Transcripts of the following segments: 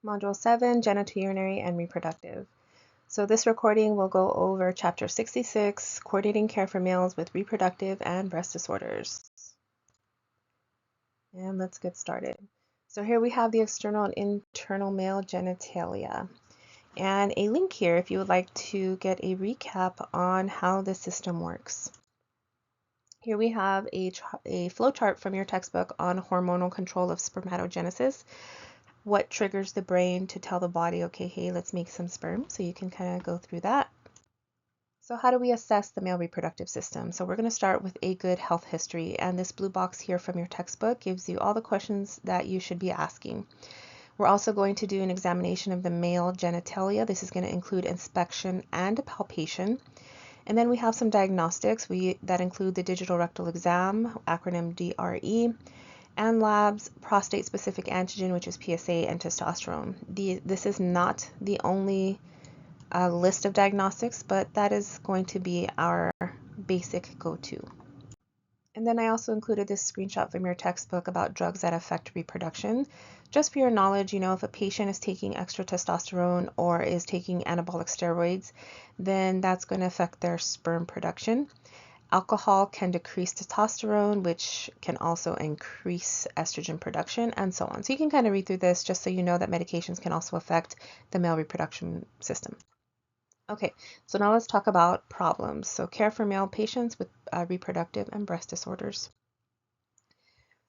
Module 7, Genitourinary and Reproductive. So this recording will go over Chapter 66, Coordinating Care for Males with Reproductive and Breast Disorders. And let's get started. So here we have the external and internal male genitalia. And a link here if you would like to get a recap on how the system works. Here we have a flowchart from your textbook on hormonal control of spermatogenesis. What triggers the brain to tell the body, okay, hey, let's make some sperm. So you can kind of go through that. So how do we assess the male reproductive system? So we're going to start with a good health history. And this blue box here from your textbook gives you all the questions that you should be asking. We're also going to do an examination of the male genitalia. This is going to include inspection and palpation. And then we have some diagnostics that include the digital rectal exam, acronym DRE, and labs, prostate-specific antigen, which is PSA, and testosterone. This is not the only list of diagnostics, but that is going to be our basic go-to. And then I also included this screenshot from your textbook about drugs that affect reproduction. Just for your knowledge, you know, if a patient is taking extra testosterone or is taking anabolic steroids, then that's going to affect their sperm production. Alcohol can decrease testosterone, which can also increase estrogen production, and so on. So you can kind of read through this just so you know that medications can also affect the male reproduction system. Okay, so now let's talk about problems. So care for male patients with reproductive and breast disorders.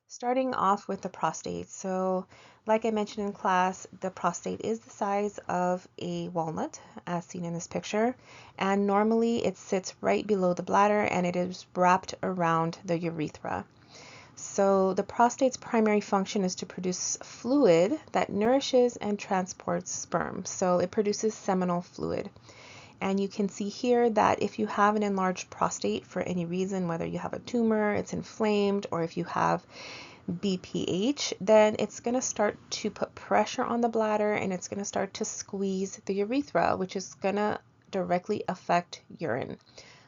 Starting off with the prostate. So like I mentioned in class, the prostate is the size of a walnut, as seen in this picture, and normally it sits right below the bladder and it is wrapped around the urethra. So the prostate's primary function is to produce fluid that nourishes and transports sperm. So it produces seminal fluid. And you can see here that if you have an enlarged prostate for any reason, whether you have a tumor, it's inflamed, or if you have BPH, then it's going to start to put pressure on the bladder and it's going to start to squeeze the urethra, which is going to directly affect urine,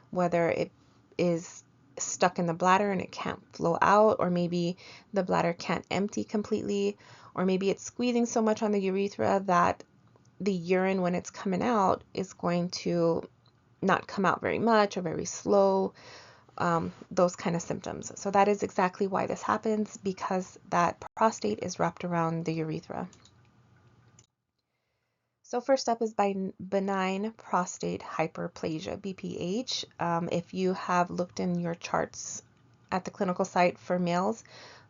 whether it is stuck in the bladder and it can't flow out, or maybe the bladder can't empty completely, or maybe it's squeezing so much on the urethra that the urine, when it's coming out, is going to not come out very much or very slow, those kind of symptoms. So that is exactly why this happens, because that prostate is wrapped around the urethra. So first up is benign prostate hyperplasia, BPH. If you have looked in your charts at the clinical site for males,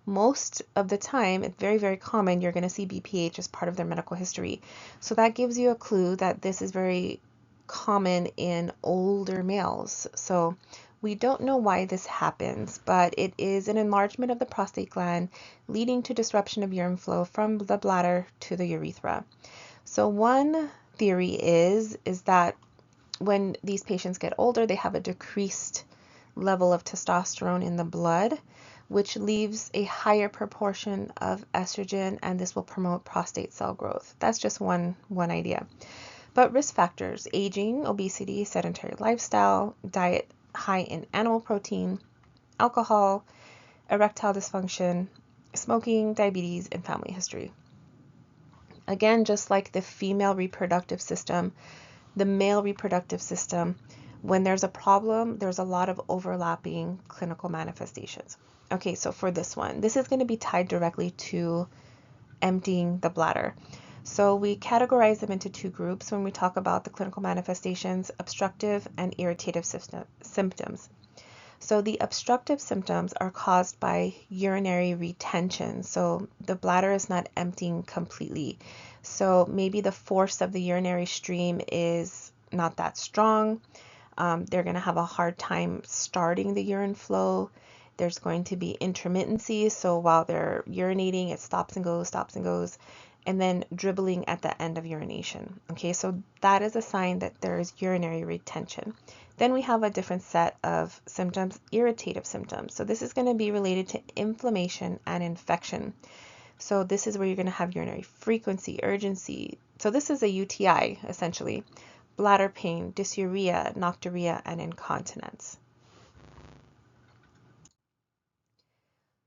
most of the time, it's very, very common, you're going to see BPH as part of their medical history. So that gives you a clue that this is very common in older males. So we don't know why this happens, but it is an enlargement of the prostate gland leading to disruption of urine flow from the bladder to the urethra. So one theory is that when these patients get older, they have a decreased level of testosterone in the blood, which leaves a higher proportion of estrogen, and this will promote prostate cell growth. That's just one idea. But risk factors: aging, obesity, sedentary lifestyle, diet high in animal protein, alcohol, erectile dysfunction, smoking, diabetes, and family history. Again, just like the female reproductive system, the male reproductive system, when there's a problem, there's a lot of overlapping clinical manifestations. Okay, so for this one, this is going to be tied directly to emptying the bladder. So we categorize them into two groups when we talk about the clinical manifestations: obstructive and irritative symptoms. So the obstructive symptoms are caused by urinary retention. So the bladder is not emptying completely. So maybe the force of the urinary stream is not that strong. They're going to have a hard time starting the urine flow. There's going to be intermittency. So while they're urinating, it stops and goes, and then dribbling at the end of urination. Okay, so that is a sign that there is urinary retention. Then we have a different set of symptoms, irritative symptoms. So this is going to be related to inflammation and infection. So this is where you're going to have urinary frequency, urgency. So this is a UTI, essentially. Bladder pain, dysuria, nocturia, and incontinence.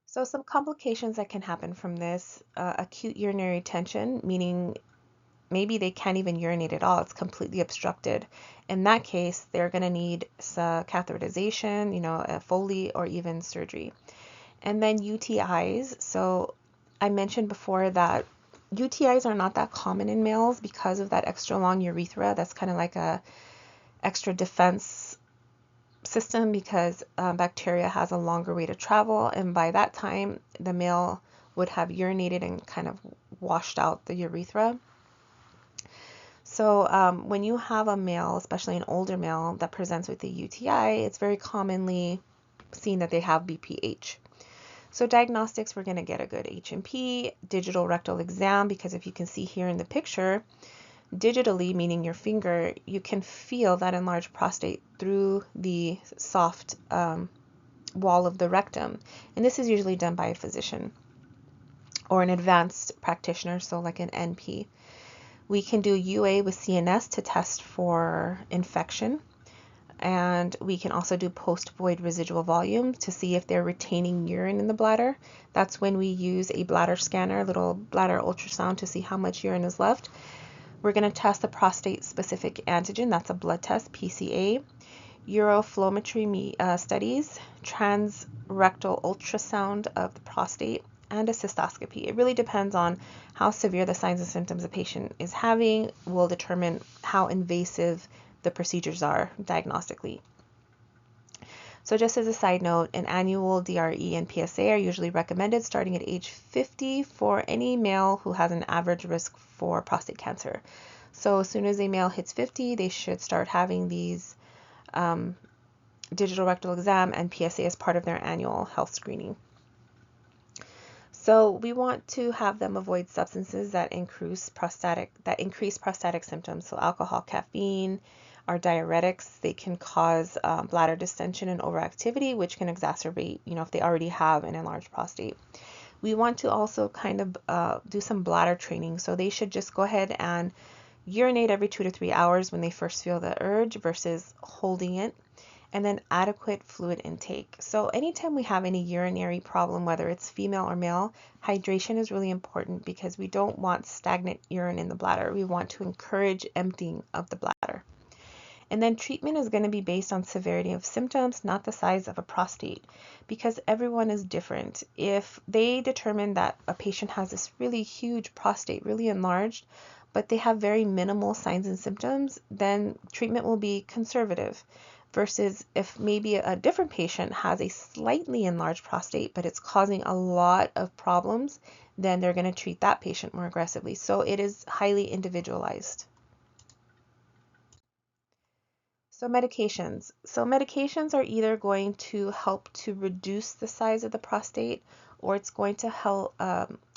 So some complications that can happen from this: acute urinary retention, meaning maybe they can't even urinate at all. It's completely obstructed. In that case, they're going to need catheterization, a Foley, or even surgery. And then UTIs. So I mentioned before that UTIs are not that common in males because of that extra long urethra. That's kind of like a extra defense system, because bacteria has a longer way to travel, and by that time the male would have urinated and kind of washed out the urethra. So when you have a male, especially an older male, that presents with a UTI, it's very commonly seen that they have BPH. So diagnostics, we're going to get a good H&P, digital rectal exam, because if you can see here in the picture, digitally, meaning your finger, you can feel that enlarged prostate through the soft wall of the rectum. And this is usually done by a physician or an advanced practitioner, so like an NP. We can do UA with CNS to test for infection. And we can also do post-void residual volume to see if they're retaining urine in the bladder. That's when we use a bladder scanner, a little bladder ultrasound, to see how much urine is left. We're going to test the prostate-specific antigen. That's a blood test, PCA. Uroflowmetry studies, transrectal ultrasound of the prostate, and a cystoscopy. It really depends on how severe the signs and symptoms the patient is having, will determine how invasive the procedures are diagnostically. So just as a side note, an annual DRE and PSA are usually recommended starting at age 50 for any male who has an average risk for prostate cancer. So as soon as a male hits 50, they should start having these digital rectal exam and PSA as part of their annual health screening. So we want to have them avoid substances that increase prostatic symptoms. So alcohol, caffeine are diuretics. They can cause bladder distension and overactivity, which can exacerbate, if they already have an enlarged prostate. We want to also kind of do some bladder training. So they should just go ahead and urinate every 2 to 3 hours when they first feel the urge versus holding it. And then adequate fluid intake. So anytime we have any urinary problem, whether it's female or male, hydration is really important, because we don't want stagnant urine in the bladder. We want to encourage emptying of the bladder. And then treatment is going to be based on severity of symptoms, not the size of a prostate, because everyone is different. If they determine that a patient has this really huge prostate, really enlarged, but they have very minimal signs and symptoms, then treatment will be conservative. Versus if maybe a different patient has a slightly enlarged prostate, but it's causing a lot of problems, then they're going to treat that patient more aggressively. So it is highly individualized. So medications. So medications are either going to help to reduce the size of the prostate, or it's going to help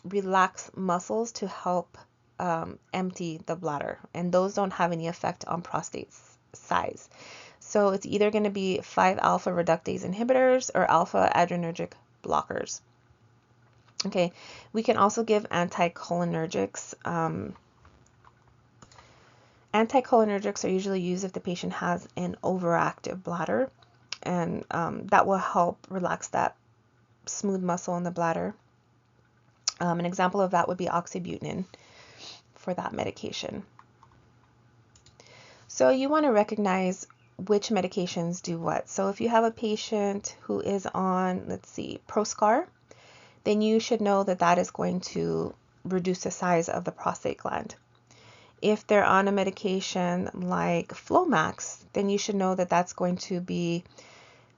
relax muscles to help empty the bladder. And those don't have any effect on prostate size. So it's either going to be 5-alpha reductase inhibitors or alpha adrenergic blockers. Okay, we can also give anticholinergics. Anticholinergics are usually used if the patient has an overactive bladder, and that will help relax that smooth muscle in the bladder. An example of that would be oxybutynin for that medication. So you want to recognize which medications do what. So if you have a patient who is on, let's see, Proscar, then you should know that that is going to reduce the size of the prostate gland. If they're on a medication like Flomax, then you should know that that's going to be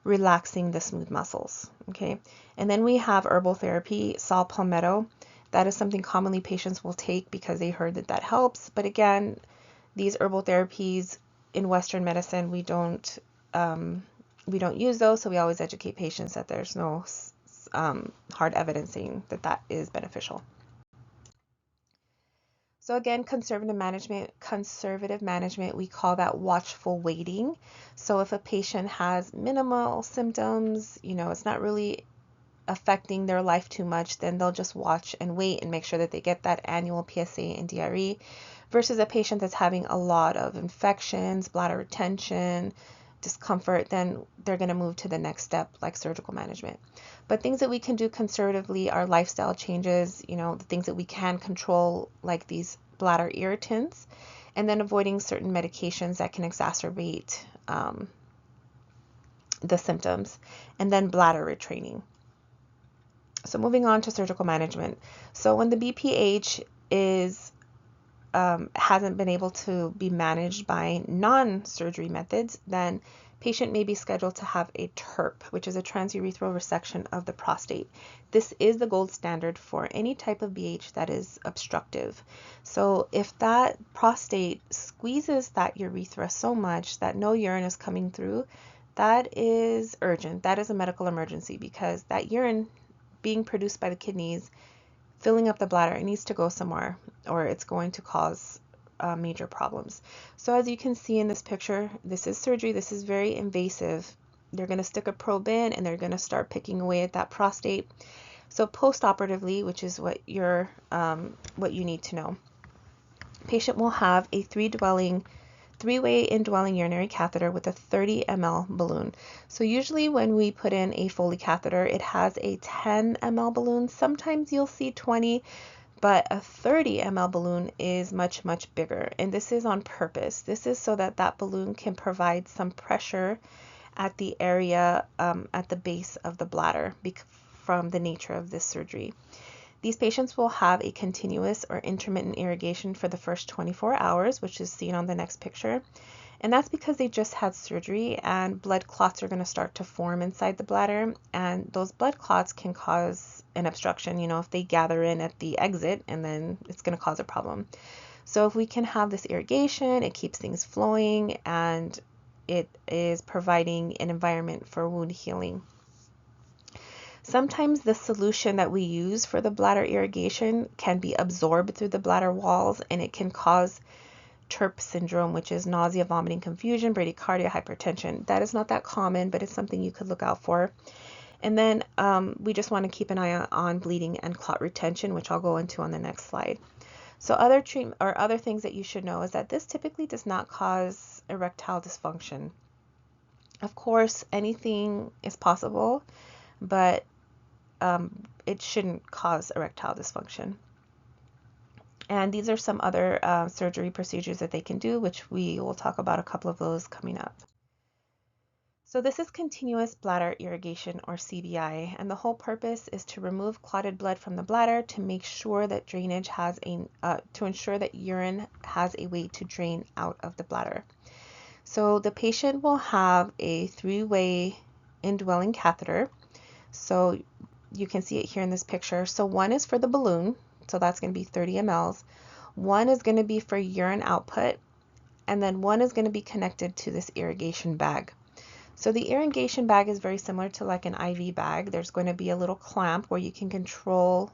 relaxing the smooth muscles. Okay, and then we have herbal therapy, saw palmetto. That is something commonly patients will take because they heard that that helps. But again, these herbal therapies in Western medicine, we don't use those, so we always educate patients that there's no hard evidence saying that that is beneficial. So again, conservative management, we call that watchful waiting. So if a patient has minimal symptoms, it's not really affecting their life too much, then they'll just watch and wait and make sure that they get that annual PSA and DRE, versus a patient that's having a lot of infections, bladder retention, discomfort, then they're going to move to the next step, like surgical management. But things that we can do conservatively are lifestyle changes, the things that we can control, like these bladder irritants, and then avoiding certain medications that can exacerbate the symptoms, and then bladder retraining. So moving on to surgical management. So when the BPH is hasn't been able to be managed by non-surgery methods, then patient may be scheduled to have a TURP, which is a transurethral resection of the prostate. This is the gold standard for any type of BH that is obstructive. So if that prostate squeezes that urethra so much that no urine is coming through, that is urgent. That is a medical emergency, because that urine being produced by the kidneys filling up the bladder, it needs to go somewhere, or it's going to cause major problems. So as you can see in this picture, this is surgery. This is very invasive. They're going to stick a probe in and they're going to start picking away at that prostate. So post-operatively, which is what you need to know, patient will have a three-way indwelling urinary catheter with a 30 ml balloon. So usually when we put in a Foley catheter, it has a 10 ml balloon. Sometimes you'll see 20, but a 30 ml balloon is much, much bigger. And this is on purpose. This is so that that balloon can provide some pressure at the area at the base of the bladder from the nature of this surgery. These patients will have a continuous or intermittent irrigation for the first 24 hours, which is seen on the next picture. And that's because they just had surgery and blood clots are going to start to form inside the bladder. And those blood clots can cause an obstruction, if they gather in at the exit, and then it's going to cause a problem. So if we can have this irrigation, it keeps things flowing and it is providing an environment for wound healing. Sometimes the solution that we use for the bladder irrigation can be absorbed through the bladder walls, and it can cause TURP syndrome, which is nausea, vomiting, confusion, bradycardia, hypertension. That is not that common, but it's something you could look out for. And then we just want to keep an eye on bleeding and clot retention, which I'll go into on the next slide. So other things that you should know is that this typically does not cause erectile dysfunction. Of course, anything is possible, but it shouldn't cause erectile dysfunction. And these are some other surgery procedures that they can do, which we will talk about a couple of those coming up. So this is continuous bladder irrigation, or CBI, and the whole purpose is to remove clotted blood from the bladder to make sure that drainage to ensure that urine has a way to drain out of the bladder. So the patient will have a three-way indwelling catheter. So you can see it here in this picture. So one is for the balloon, so that's going to be 30 mLs. One is going to be for urine output, and then one is going to be connected to this irrigation bag. So the irrigation bag is very similar to like an IV bag. There's going to be a little clamp where you can control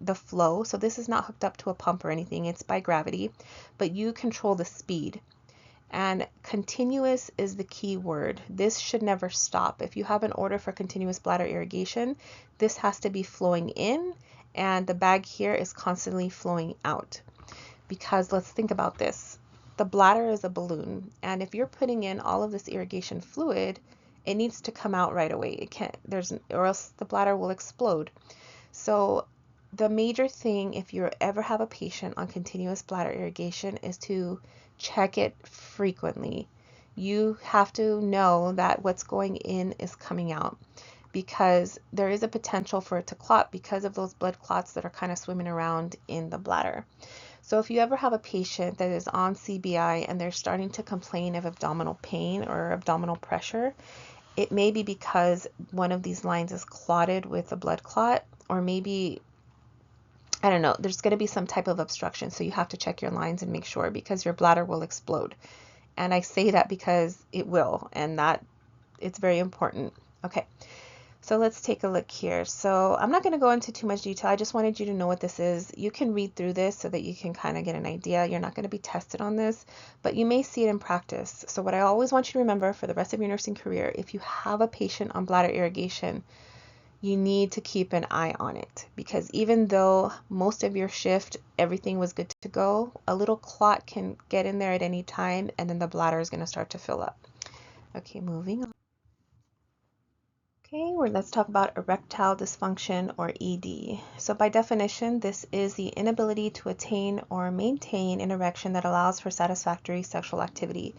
the flow. So this is not hooked up to a pump or anything. It's by gravity, but you control the speed. And continuous is the key word. This should never stop. If you have an order for continuous bladder irrigation, this has to be flowing in, and the bag here is constantly flowing out. Because let's think about this. The bladder is a balloon, and if you're putting in all of this irrigation fluid, it needs to come out right away. It can't, or else the bladder will explode. So the major thing, if you ever have a patient on continuous bladder irrigation, is to check it frequently. You have to know that what's going in is coming out, because there is a potential for it to clot because of those blood clots that are kind of swimming around in the bladder. So if you ever have a patient that is on CBI and they're starting to complain of abdominal pain or abdominal pressure, it may be because one of these lines is clotted with a blood clot, or maybe, I don't know, there's going to be some type of obstruction. So you have to check your lines and make sure, because your bladder will explode. And I say that because it will, and that it's very important. Okay, so let's take a look here. So I'm not going to go into too much detail. I just wanted you to know what this is. You can read through this so that you can kind of get an idea. You're not going to be tested on this, but you may see it in practice. So what I always want you to remember for the rest of your nursing career, if you have a patient on bladder irrigation, you need to keep an eye on it, because even though most of your shift, everything was good to go, a little clot can get in there at any time, and then the bladder is going to start to fill up. Okay, moving on. Okay, let's talk about erectile dysfunction or ED. So by definition, this is the inability to attain or maintain an erection that allows for satisfactory sexual activity.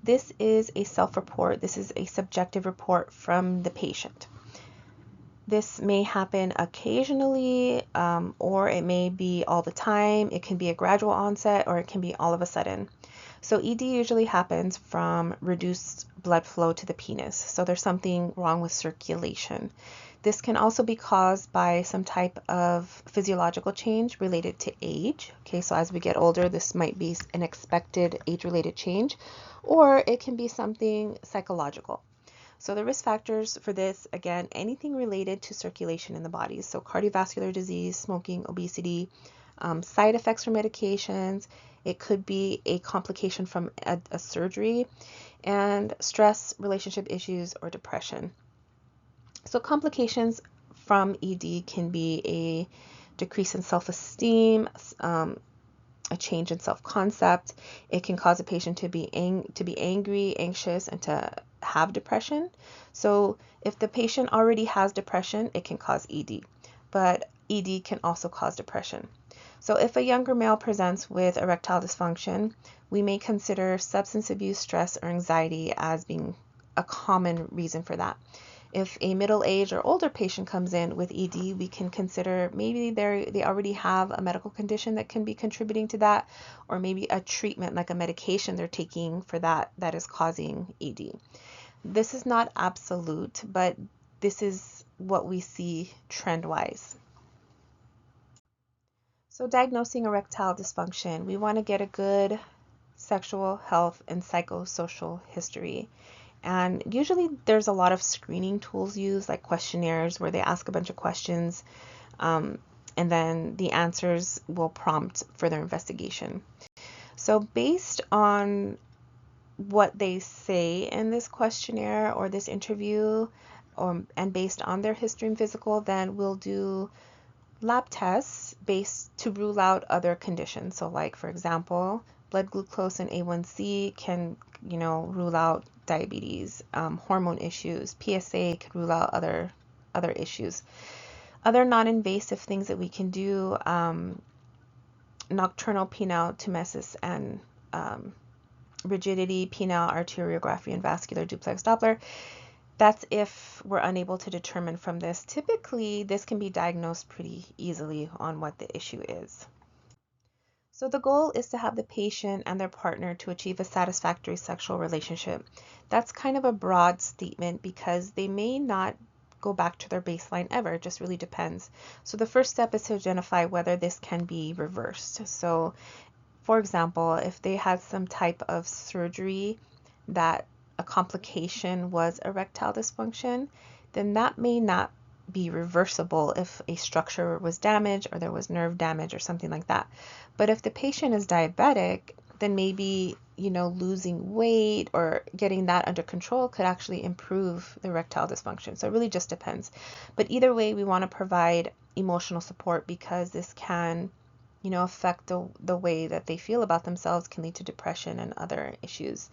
This is a self-report. This is a subjective report from the patient. This may happen occasionally, or it may be all the time. It can be a gradual onset, or it can be all of a sudden. So ED usually happens from reduced blood flow to the penis. So there's something wrong with circulation. This can also be caused by some type of physiological change related to age. Okay, so as we get older, this might be an expected age-related change, or it can be something psychological. So the risk factors for this, again, anything related to circulation in the body. So cardiovascular disease, smoking, obesity, side effects from medications. It could be a complication from a surgery, and stress, relationship issues, or depression. So complications from ED can be a decrease in self-esteem, a change in self-concept. It can cause a patient to be angry, anxious, and to have depression. So if the patient already has depression, it can cause ED, but ED can also cause depression. So if a younger male presents with erectile dysfunction, we may consider substance abuse, stress, or anxiety as being a common reason for that. If a middle-aged or older patient comes in with ED, we can consider maybe they already have a medical condition that can be contributing to that, or maybe a treatment like a medication they're taking for that is causing ED. This is not absolute, but this is what we see trend-wise. So diagnosing erectile dysfunction, we want to get a good sexual health and psychosocial history. And usually there's a lot of screening tools used, like questionnaires where they ask a bunch of questions, and then the answers will prompt further investigation. So based on what they say in this questionnaire or this interview, and based on their history and physical, then we'll do lab tests based to rule out other conditions. So like, for example, blood glucose and A1C can, rule out diabetes. Hormone issues, PSA could rule out other issues. Other non-invasive things that we can do, nocturnal penile tumesis and rigidity, penile arteriography, and vascular duplex Doppler. That's if we're unable to determine from this. Typically, this can be diagnosed pretty easily on what the issue is. So the goal is to have the patient and their partner to achieve a satisfactory sexual relationship. That's kind of a broad statement because they may not go back to their baseline ever. It just really depends. So the first step is to identify whether this can be reversed. So for example, if they had some type of surgery that a complication was erectile dysfunction, then that may not be reversible if a structure was damaged or there was nerve damage or something like that. But if the patient is diabetic, then maybe, losing weight or getting that under control could actually improve the erectile dysfunction. So it really just depends. But either way, we want to provide emotional support because this can, affect the way that they feel about themselves, can lead to depression and other issues.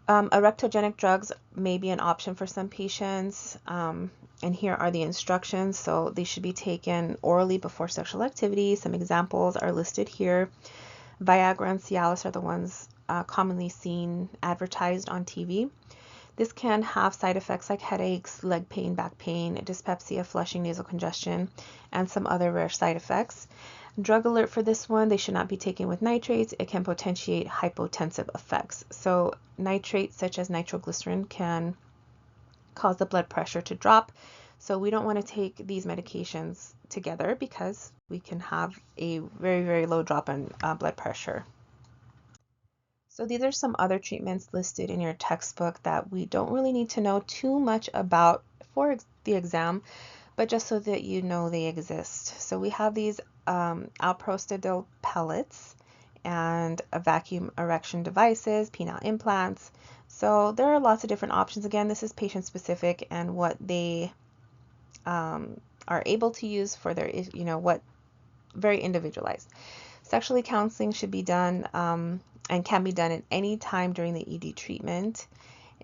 Erectogenic drugs may be an option for some patients, and here are the instructions. So they should be taken orally before sexual activity. Some examples are listed here. Viagra and Cialis are the ones commonly seen advertised on TV. This can have side effects like headaches, leg pain, back pain, dyspepsia, flushing, nasal congestion, and some other rare side effects. Drug alert for this one, they should not be taken with nitrates. It can potentiate hypotensive effects. So nitrates such as nitroglycerin can cause the blood pressure to drop. So we don't want to take these medications together because we can have a very, very low drop in blood pressure. So these are some other treatments listed in your textbook that we don't really need to know too much about for the exam, but just so that you know they exist. So we have these alprostadil pellets and vacuum erection devices, penile implants. So there are lots of different options. Again, this is patient specific and what they are able to use for their, what very individualized. Sexually counseling should be done and can be done at any time during the ED treatment.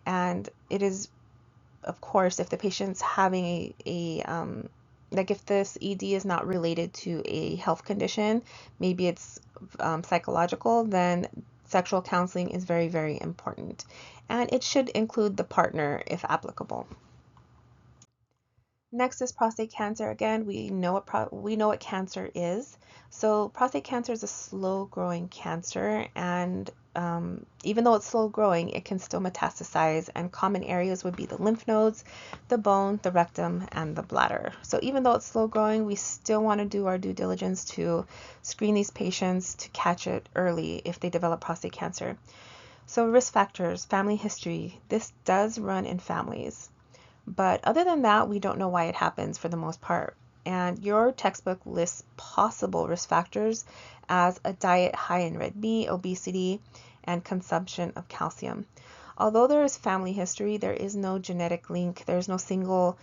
And it is of course, if the patient's having like if this ED is not related to a health condition, maybe it's psychological, then sexual counseling is very, very important. And it should include the partner if applicable. Next is prostate cancer. Again, we know what cancer is. So prostate cancer is a slow-growing cancer, and even though it's slow-growing, it can still metastasize. And common areas would be the lymph nodes, the bone, the rectum, and the bladder. So even though it's slow-growing, we still want to do our due diligence to screen these patients to catch it early if they develop prostate cancer. So risk factors, family history. This does run in families. But other than that, we don't know why it happens for the most part. And your textbook lists possible risk factors as a diet high in red meat, obesity, and consumption of calcium. Although there is family history, there is no genetic link. There's no single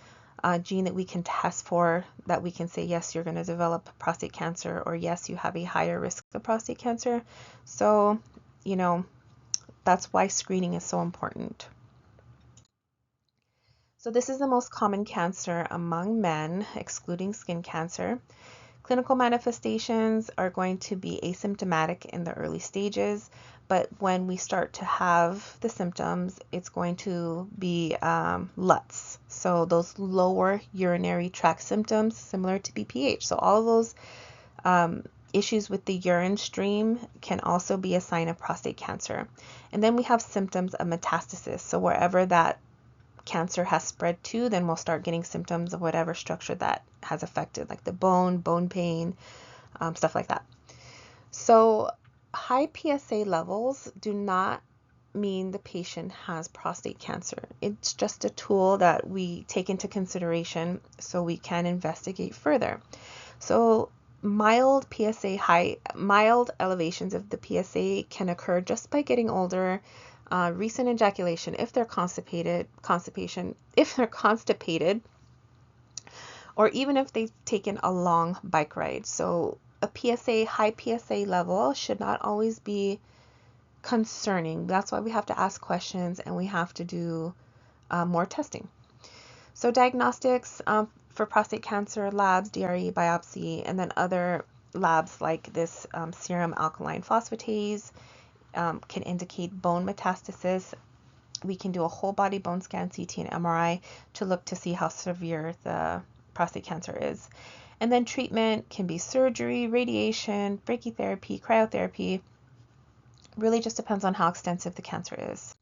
gene that we can test for that we can say, yes, you're going to develop prostate cancer, or yes, you have a higher risk of prostate cancer. So, that's why screening is so important. So this is the most common cancer among men, excluding skin cancer. Clinical manifestations are going to be asymptomatic in the early stages, but when we start to have the symptoms, it's going to be LUTS. So those lower urinary tract symptoms, similar to BPH. So all of those issues with the urine stream can also be a sign of prostate cancer. And then we have symptoms of metastasis. So wherever that cancer has spread to, then we'll start getting symptoms of whatever structure that has affected, like the bone pain, stuff like that. So high PSA levels do not mean the patient has prostate cancer. It's just a tool that we take into consideration so we can investigate further. So mild elevations of the PSA can occur just by getting older. Recent ejaculation, if they're constipated, or even if they've taken a long bike ride. So a high PSA level should not always be concerning. That's why we have to ask questions and we have to do more testing. So diagnostics for prostate cancer, labs, DRE, biopsy, and then other labs like this serum alkaline phosphatase, can indicate bone metastasis. We can do a whole body bone scan, CT and MRI, to look to see how severe the prostate cancer is. And then treatment can be surgery, radiation, brachytherapy, cryotherapy. Really just depends on how extensive the cancer is.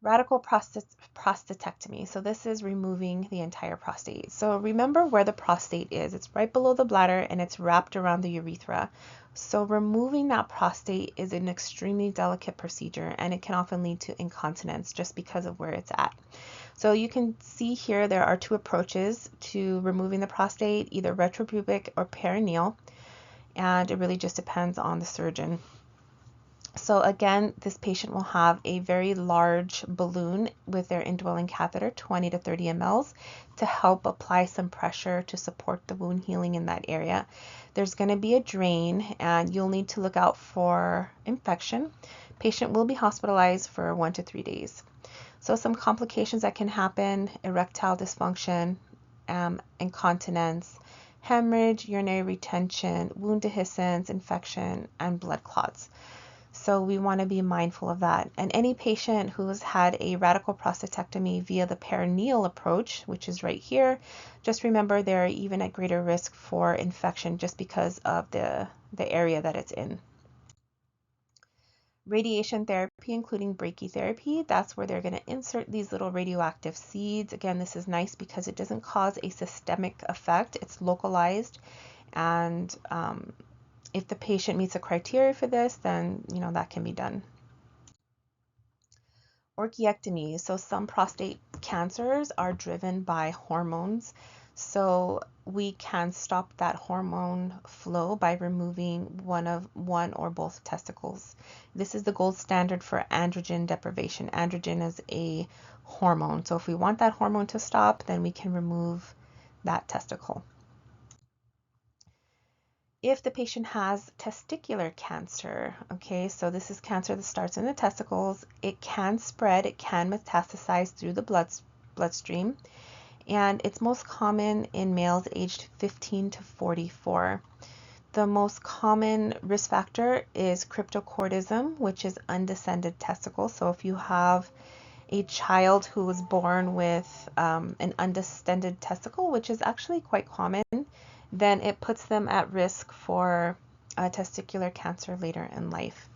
Radical prostatectomy. So this is removing the entire prostate. So remember where the prostate is. It's right below the bladder and it's wrapped around the urethra. So removing that prostate is an extremely delicate procedure, and it can often lead to incontinence just because of where it's at. So you can see here there are two approaches to removing the prostate, either retropubic or perineal, and it really just depends on the surgeon. So again, this patient will have a very large balloon with their indwelling catheter, 20 to 30 mLs, to help apply some pressure to support the wound healing in that area. There's going to be a drain, and you'll need to look out for infection. Patient will be hospitalized for 1 to 3 days. So some complications that can happen: erectile dysfunction, incontinence, hemorrhage, urinary retention, wound dehiscence, infection, and blood clots. So we want to be mindful of that. And any patient who has had a radical prostatectomy via the perineal approach, which is right here, just remember they're even at greater risk for infection just because of the area that it's in. Radiation therapy, including brachytherapy, that's where they're going to insert these little radioactive seeds. Again, this is nice because it doesn't cause a systemic effect. It's localized, and if the patient meets the criteria for this, then that can be done. Orchiectomy. So some prostate cancers are driven by hormones. So we can stop that hormone flow by removing one or both testicles. This is the gold standard for androgen deprivation. Androgen is a hormone. So if we want that hormone to stop, then we can remove that testicle. If the patient has testicular cancer, okay, so this is cancer that starts in the testicles, it can spread, it can metastasize through the bloodstream, and it's most common in males aged 15 to 44. The most common risk factor is cryptorchidism, which is undescended testicles. So if you have a child who was born with an undescended testicle, which is actually quite common, then it puts them at risk for testicular cancer later in life.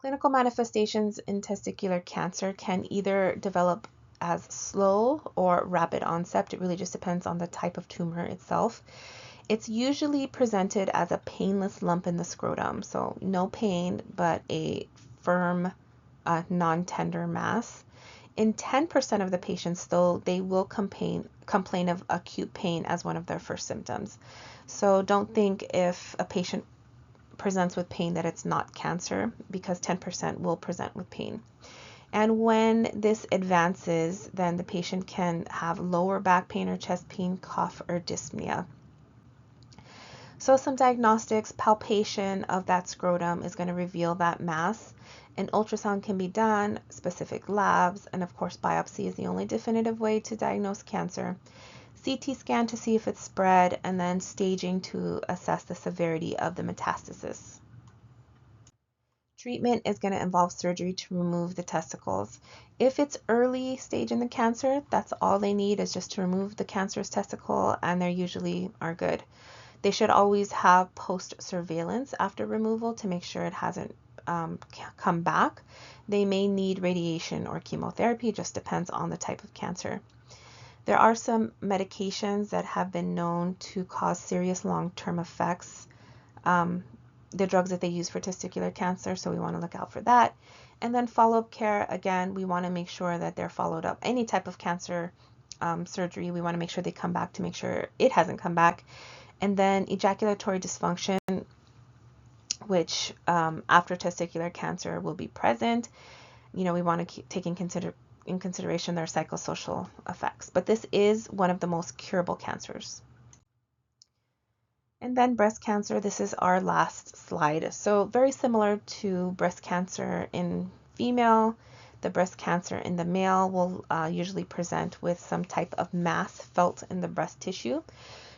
Clinical manifestations in testicular cancer can either develop as slow or rapid onset. It really just depends on the type of tumor itself. It's usually presented as a painless lump in the scrotum, so no pain, but a firm, non-tender mass. In 10% of the patients, though, they will complain of acute pain as one of their first symptoms. So don't think if a patient presents with pain that it's not cancer, because 10% will present with pain. And when this advances, then the patient can have lower back pain or chest pain, cough, or dyspnea. So some diagnostics, palpation of that scrotum is going to reveal that mass. An ultrasound can be done, specific labs, and of course biopsy is the only definitive way to diagnose cancer. CT scan to see if it's spread, and then staging to assess the severity of the metastasis. Treatment is going to involve surgery to remove the testicles. If it's early stage in the cancer, that's all they need is just to remove the cancerous testicle, and they usually are good. They should always have post-surveillance after removal to make sure it hasn't come back. They may need radiation or chemotherapy, just depends on the type of cancer. There are some medications that have been known to cause serious long-term effects, the drugs that they use for testicular cancer, so we want to look out for that. And then follow-up care, again, we want to make sure that they're followed up. Any type of cancer surgery, we want to make sure they come back to make sure it hasn't come back. And then ejaculatory dysfunction, which after testicular cancer will be present. We want to take in consideration their psychosocial effects. But this is one of the most curable cancers. And then breast cancer, this is our last slide. So very similar to breast cancer in female, the breast cancer in the male will usually present with some type of mass felt in the breast tissue.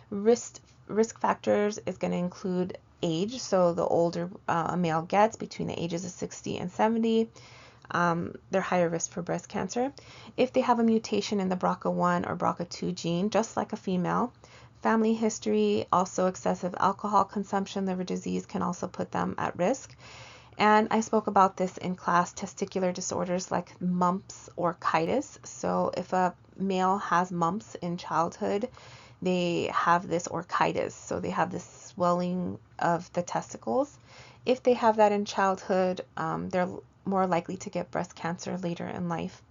Risk factors is going to include age, so the older a male gets, between the ages of 60 and 70, they're higher risk for breast cancer. If they have a mutation in the BRCA1 or BRCA2 gene, just like a female, family history, also excessive alcohol consumption, liver disease can also put them at risk. And I spoke about this in class, testicular disorders like mumps or orchitis. So if a male has mumps in childhood, they have this orchitis, so they have this swelling of the testicles. If they have that in childhood, they're more likely to get breast cancer later in life.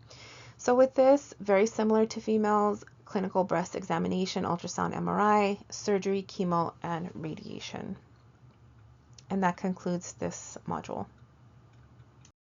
So with this, very similar to females, clinical breast examination, ultrasound, MRI, surgery, chemo, and radiation. And that concludes this module.